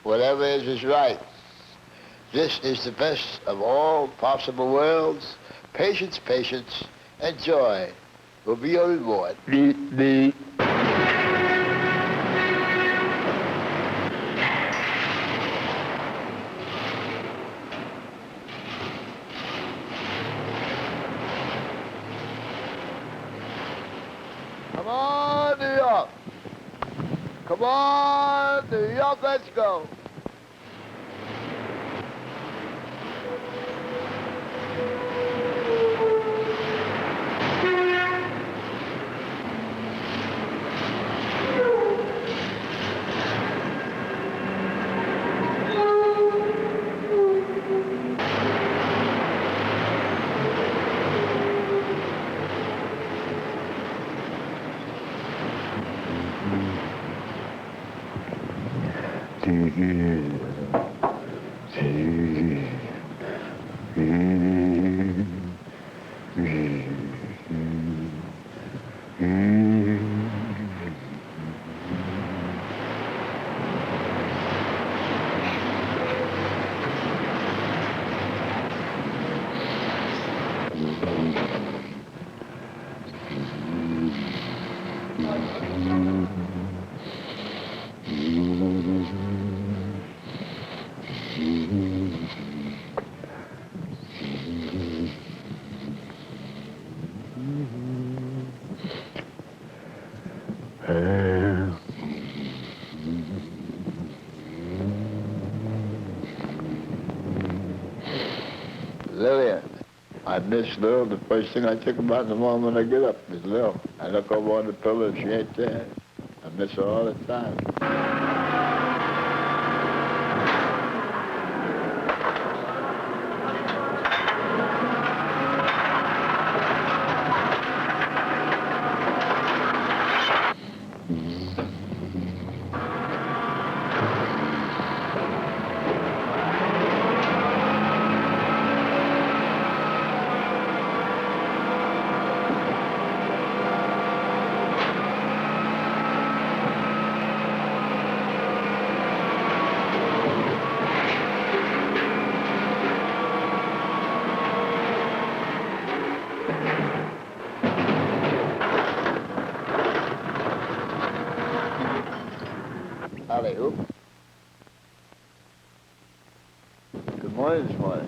whatever is right. This is the best of all possible worlds. Patience, patience, and joy will be your reward. Come on, New York. Come on, New York, let's go. Lillian, I miss Lil. The first thing I think about in the morning when I get up is Lil. I look over on the pillow and she ain't there. I miss her all the time. Alley-oop. Good morning this morning.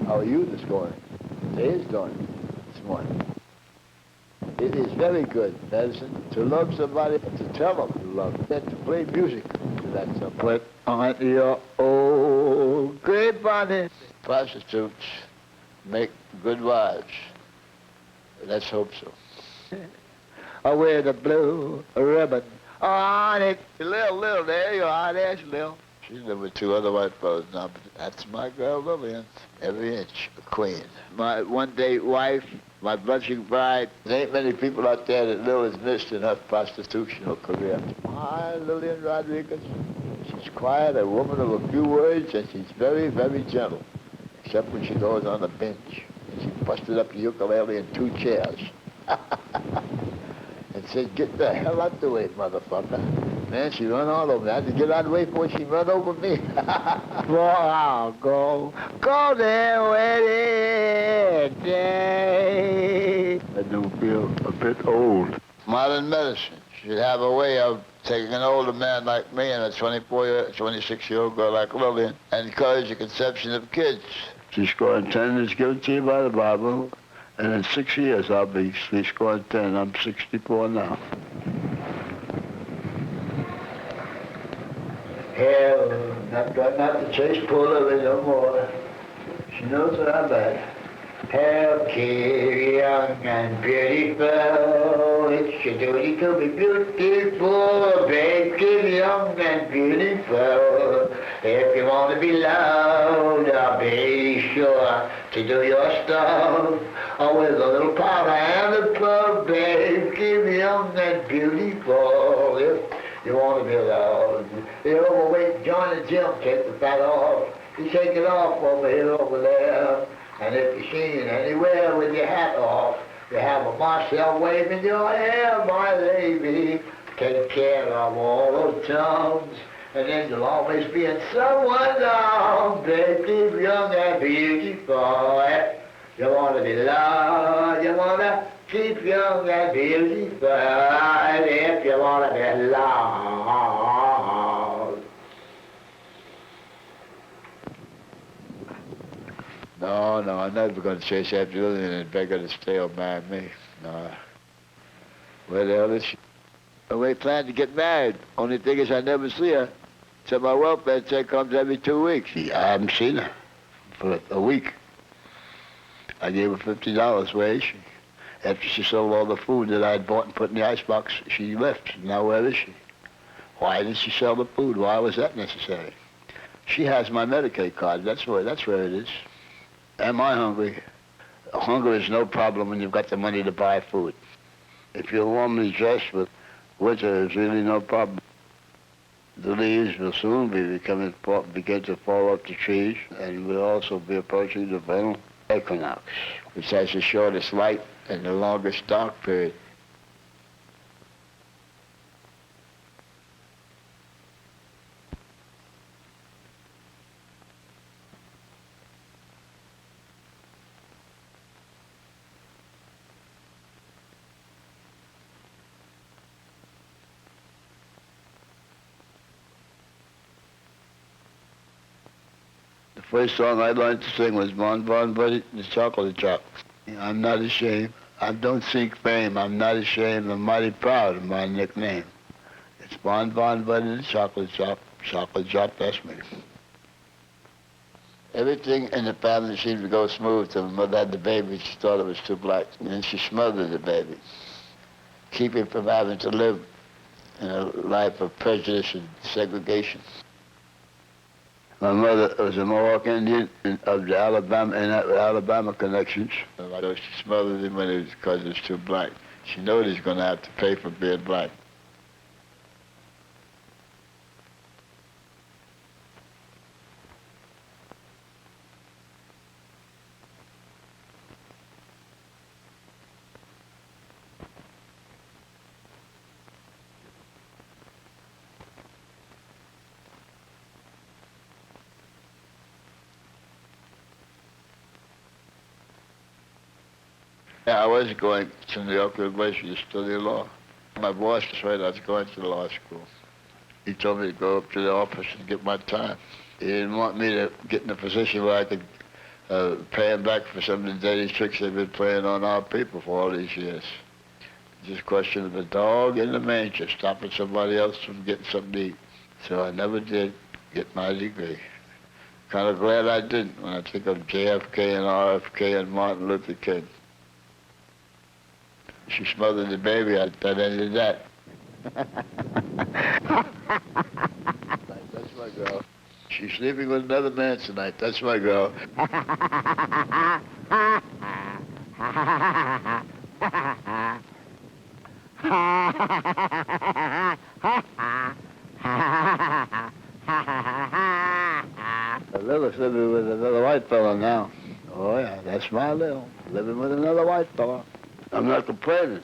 How are you this morning? Day is going this morning. It is very good medicine to love somebody, to tell them you love them, to play music to that somebody. Put on your old grapevine. Prostitutes make good wives. Let's hope so. I wear the blue ribbon on it. Lil, there you are, there's Lil. She's lived with two other white fellas now, but that's my girl Lillian. Every inch a queen. My one-day wife, my blushing bride. There ain't many people out there that Lil has missed in her prostitutional career. My Lillian Rodriguez. She's quiet, a woman of a few words, and she's very, very gentle. Except when she goes on the bench. And she busted up the ukulele in two chairs. And said, get the hell out the way, motherfucker. Man, she run all over me. I had to get out of the way before she run over me. Well, I'll go there with it. Day. I do feel a bit old. Modern medicine should have a way of taking an older man like me and a 26-year-old girl like Lillian and encourage the conception of kids. She scored 10 is given to you by the Bible. And in 6 years, I'll be scoring 10. I'm 64 now. Hell, not to chase Paula no more. She knows what I'm at. Hell, kid, young and beautiful. It's your duty to be beautiful. Babe, kid, young and beautiful. If you want to be loved, I'll be sure to do your stuff. Oh, with a little powder and a plug, babe, keep young and beautiful. If you want to be loved, you're overweight, join the gym, take the fat off. You take it off over here, over there. And if you're seen anywhere with your hat off, you have a Marcel wave in your hair, my lady. Take care of all those chums. And then you'll always be in someone's arms, baby, young and beautiful. You want to be loved, you want to keep young and beautiful, if you want to be loved. No, I'm never going to chase after Lillian and beg her to stay or marry me. No. Where the hell is she? We plan to get married. Only thing is I never see her. So my welfare check comes every 2 weeks. I haven't seen her for a week. I gave her $50. Where is she? After she sold all the food that I had bought and put in the icebox, she left. Now where is she? Why did she sell the food? Why was that necessary? She has my Medicaid card. That's where it is. Am I hungry? Hunger is no problem when you've got the money to buy food. If you're warmly dressed with winter, is really no problem. The leaves will soon begin to fall off the trees, and we'll also be approaching the vernal equinox, which has the shortest light and the longest dark period. The first song I learned to sing was Bon Bon Buddy, the Chocolate Chop. I'm not ashamed. I don't seek fame. I'm not ashamed. I'm mighty proud of my nickname. It's Bon Bon Buddy, the Chocolate Chop. Chocolate Chop, that's me. Everything in the family seemed to go smooth till my mother had the baby. She thought it was too black. And then she smothered the baby, keeping from having to live in a life of prejudice and segregation. My mother was a Mohawk Indian of the Alabama connections. So she smothered him because he was too black. She knew he was going to have to pay for being black. Yeah, I was going to New York University to study law. My boss decided I was going to law school. He told me to go up to the office and get my time. He didn't want me to get in a position where I could pay him back for some of the dirty tricks they've been playing on our people for all these years. Just a question of the dog in the manger, stopping somebody else from getting something to eat. So I never did get my degree. Kind of glad I didn't when I think of JFK and RFK and Martin Luther King. She smothered the baby. That ended that. That's my girl. She's sleeping with another man tonight. That's my girl. Lil's living with another white fella now. Oh yeah, that's my Lil. Living with another white fella. I'm not complaining.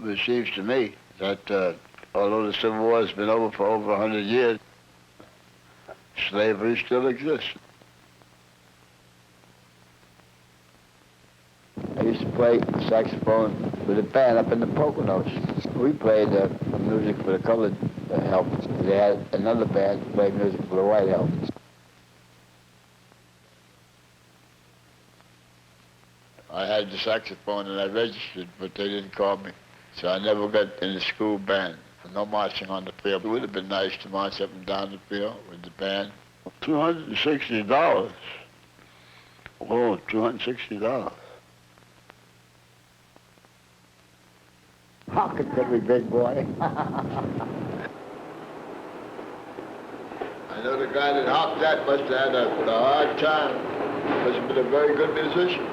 It seems to me that although the Civil War has been over for over 100 years, slavery still exists. I used to play saxophone with a band up in the Poconos. We played music for the colored help. They had another band that played music for the white help. I had the saxophone and I registered, but they didn't call me. So I never got in the school band. No marching on the field. It would have been nice to march up and down the field with the band. $260. Oh, $260. Pocket every big boy. I know the guy that hopped that must have had a hard time. Must have been a very good musician.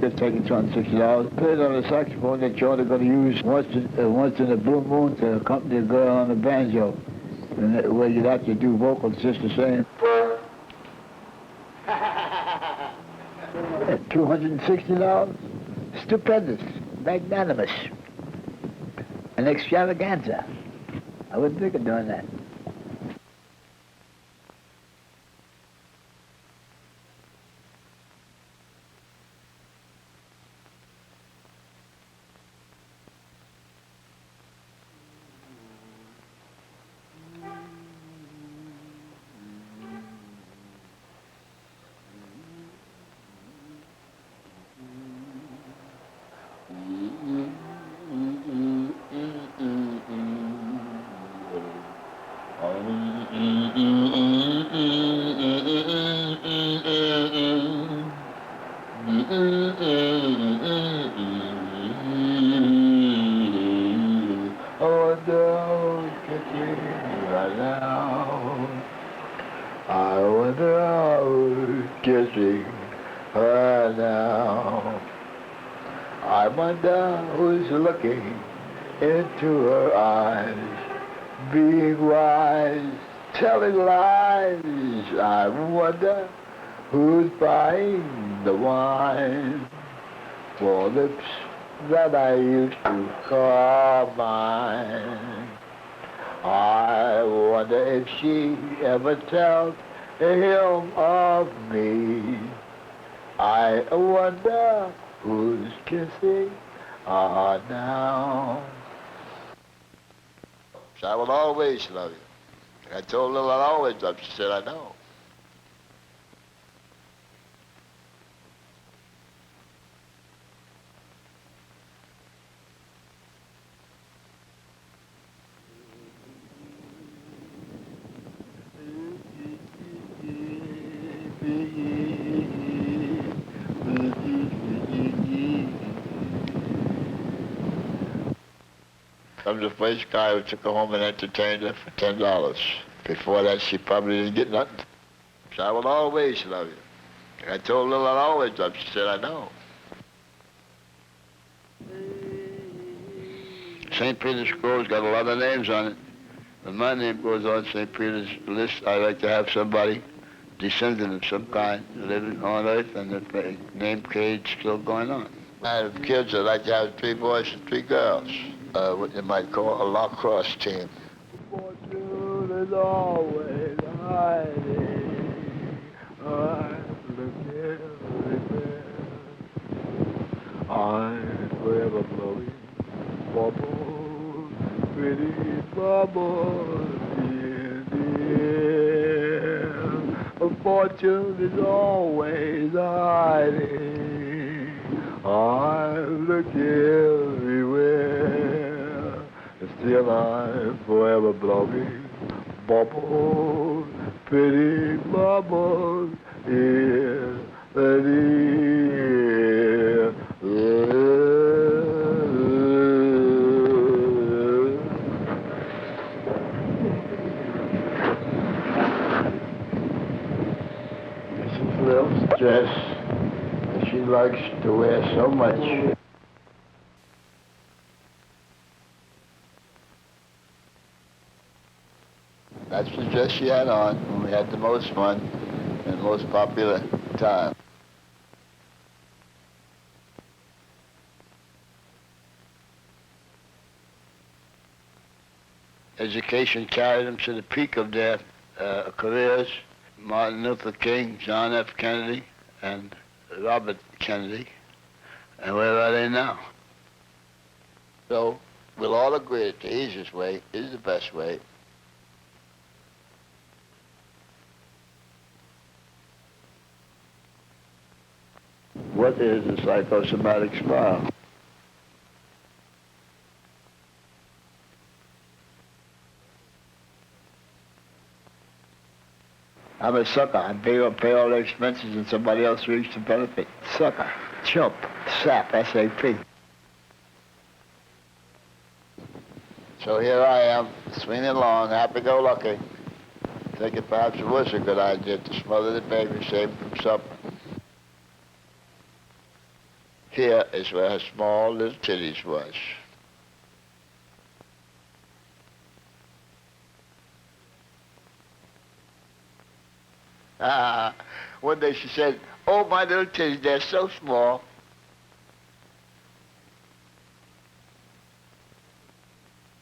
just taking $260. Played on the saxophone that you're only going to use once in a blue moon to accompany a girl on the banjo. And where you'd have to do vocals just the same. $260? Stupendous, magnanimous, an extravaganza. I wouldn't think of doing that. I wonder how kissing her now. I wonder who's looking into her eyes, being wise, telling lies. I wonder who's buying the wine for lips that I used to call mine. I wonder if she ever tells him of me. I wonder who's kissing her now. I will always love you. I told Lil I'd always love you. She said, I know. I'm the first guy who took her home and entertained her for $10. Before that, she probably didn't get nothing. So I will always love you. I told Lil I'd always love you. She said, I know. St. Peter's Grove's got a lot of names on it. When my name goes on St. Peter's list, I like to have somebody descendant of some kind living on Earth, and the name cage still going on. I have kids that like to have 3 boys and 3 girls. What you might call a lacrosse team. Fortune is always hiding. I'm looking everywhere. I'm forever blowing bubbles, pretty bubbles in the air. Fortune is always hiding. I'm looking everywhere. Still I'm forever blowing bubbles, pretty bubbles in the air. This is Lil's dress that she likes to wear so much. That's the dress she had on when we had the most fun and most popular time. Education carried them to the peak of their careers. Martin Luther King, John F. Kennedy, and Robert Kennedy. And where are they now? So we'll all agree that the easiest way is the best way. What is a psychosomatic smile? I'm a sucker. I pay all the expenses and somebody else reaps the benefit. Sucker, chump, sap, S.A.P. So here I am, swinging along, happy-go-lucky. Thinking perhaps it was a good idea to smother the baby, save him from supper. Here is where her small little titties was. One day she said, "Oh, my little titties, they're so small."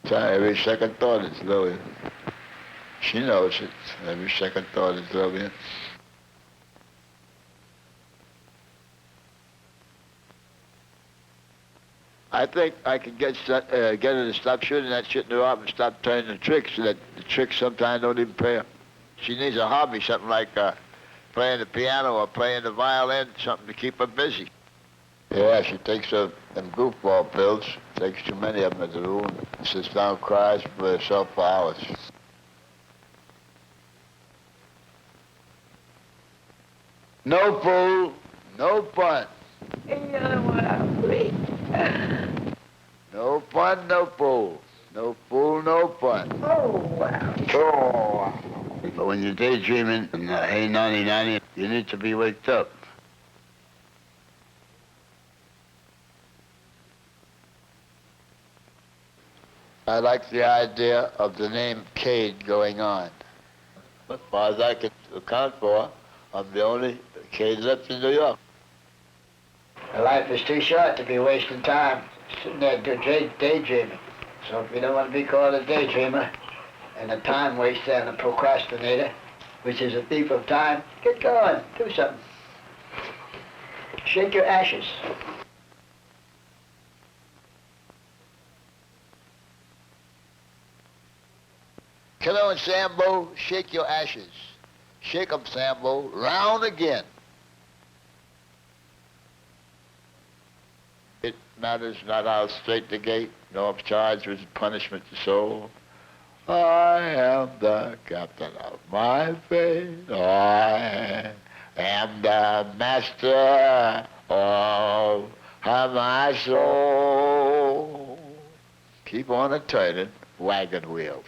So every second thought is Lillian. She knows it. Every second thought is Lillian. I think I can get her to stop shooting that shit in her arm and stop turning the tricks, so that the tricks sometimes don't even pay her. She needs a hobby, something like playing the piano or playing the violin, something to keep her busy. Yeah, she takes them goofball pills, takes too many of them at the room, sits down, cries by herself for hours. No fool, no fun. No fun, no fool. No fool, no fun. Oh, wow. Oh. But when you're daydreaming and hey, nanny, nanny, you need to be waked up. I like the idea of the name Cade going on. As far as I can account for, I'm the only Cade left in New York. Life is too short to be wasting time sitting there daydreaming. So if you don't want to be called a daydreamer and a time waster and a procrastinator, which is a thief of time, get going, do something. Shake your ashes. Come on, Sambo, shake your ashes. Shake 'em, Sambo, round again. It matters not how straight the gate, nor if charged with punishment the soul. I am the captain of my fate. I am the master of my soul. Keep on a turning wagon wheels.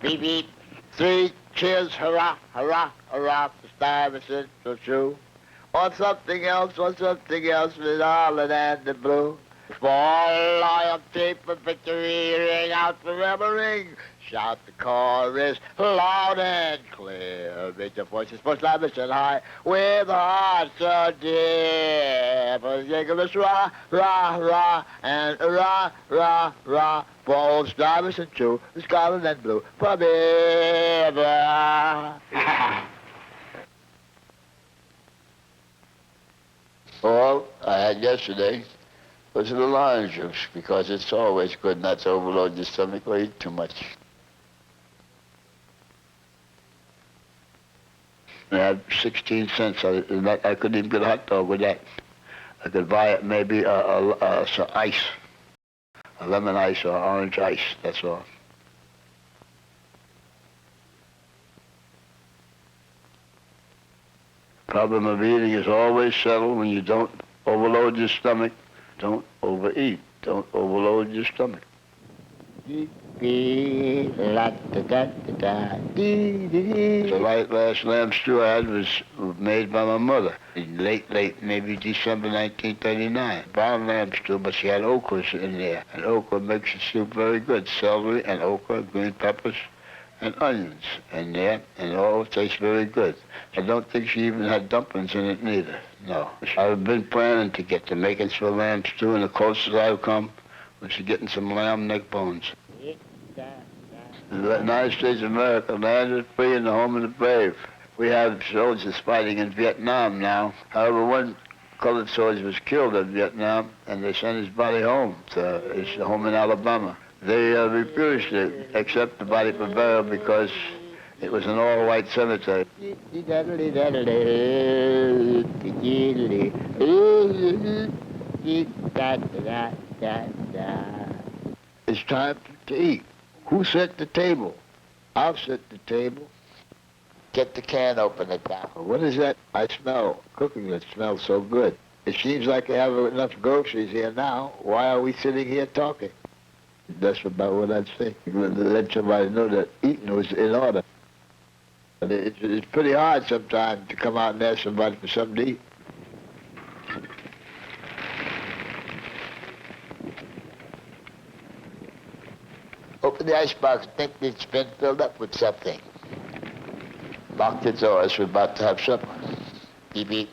Beep, beep. 3 cheers, hurrah, hurrah, hurrah, for Stuyvesant, so true. Or something else, with Ireland and the blue. For loyalty, for victory, ring out forever, ring. Shout the chorus loud and clear. Make your voices for Stuyvesant high, with hearts so dear. For Jacobus, rah, rah, rah, and rah, rah, rah. For old Stuyvesant true, the scarlet and blue, forever. All I had yesterday was the lime juice, because it's always good not to overload your stomach or eat too much. I had 16 cents. I couldn't even get a hot dog with that. I could buy it maybe some ice, a lemon ice or orange ice, that's all. Problem of eating is always settled when you don't overload your stomach Don't overeat. Don't overload your stomach. The last lamb stew I had was made by my mother. Late, maybe December 1939. Brown lamb stew, but she had okras in there. And okra makes the soup very good. Celery and okra, green peppers, and onions in there, and it all tastes very good. I don't think she even had dumplings in it neither. No. I've been planning to get the makings for lamb stew, and the closest I've come was to getting some lamb neck bones. The United States of America, land is free and the home of the brave. We have soldiers fighting in Vietnam now. However, one colored soldier was killed in Vietnam, and they sent his body home to his home in Alabama. They refused to accept the body for burial because it was an all-white cemetery. It's time to eat. Who set the table? I'll set the table. Get the can opener down. What is that? I smell cooking that smells so good. It seems like I have enough groceries here now. Why are we sitting here talking? That's about what I'd say. Let somebody know that eating was in order. It's pretty hard sometimes to come out and ask somebody for something to eat. Open the icebox. Think it's been filled up with something. Locked its doors. We're about to have supper. Beep, beep.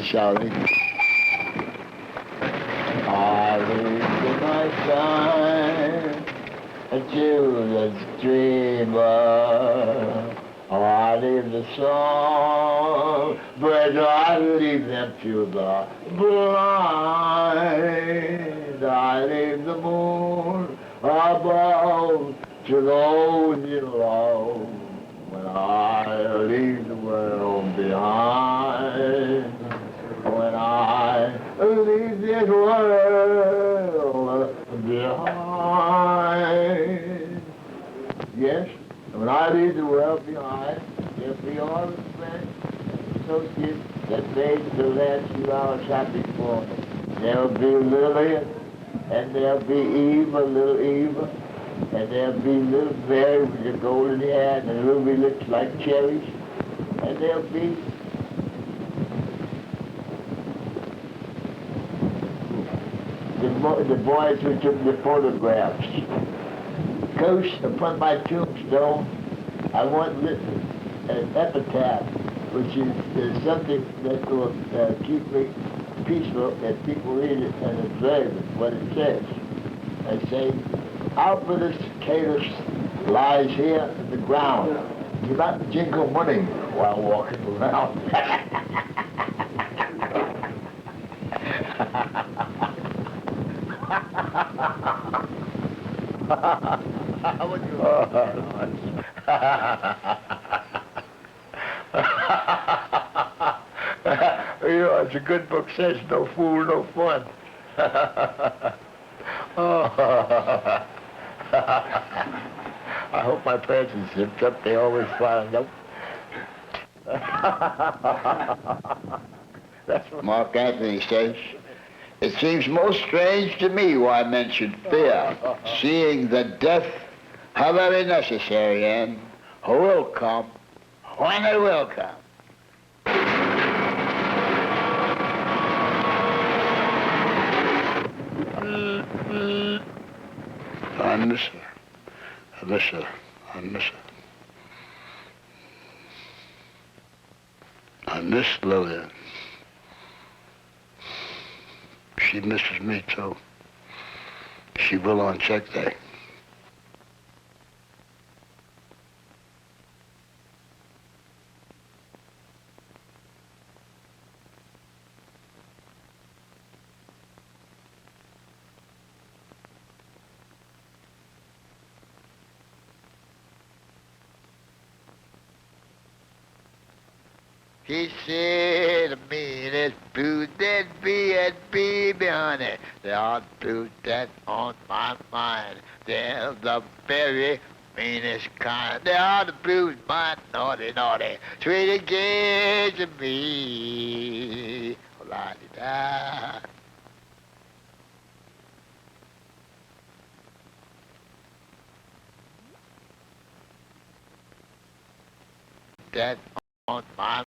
Shouting. I live in my time, a children's dreamer. I leave the song, but I leave them to the blind. I leave the moon above to those below. When I leave the world behind. When I leave this world behind. Yes, when I leave the world behind, there'll be all the friends and associates that made the last few hours happy for me. There'll be Lillian, and there'll be Eva, little Eva, and there'll be little Mary with the golden hair and the ruby lips like cherries, and there'll be the boys who took the photographs. Coast upon my tombstone, I want an epitaph, which is something that will keep me peaceful if people read it and observe it, what it says. I say, Alfred Catus lies here in the ground. Do not jingle money while walking around. How would you you know, it's a good book says, no fool, no fun. I hope my pants are zipped up. They always find them. That's what Mark Anthony says. It seems most strange to me why men should fear, seeing that death, how very necessary, and who will come when it will come. I miss her. I miss her. I miss her. I miss Lillian. She misses me, too. She will on check day. He said the meanest blues that be and be honey. They are blues that on my mind. They're the very meanest kind. They are the blues, my naughty, naughty, sweet against me. Oh, la-di-da. That on my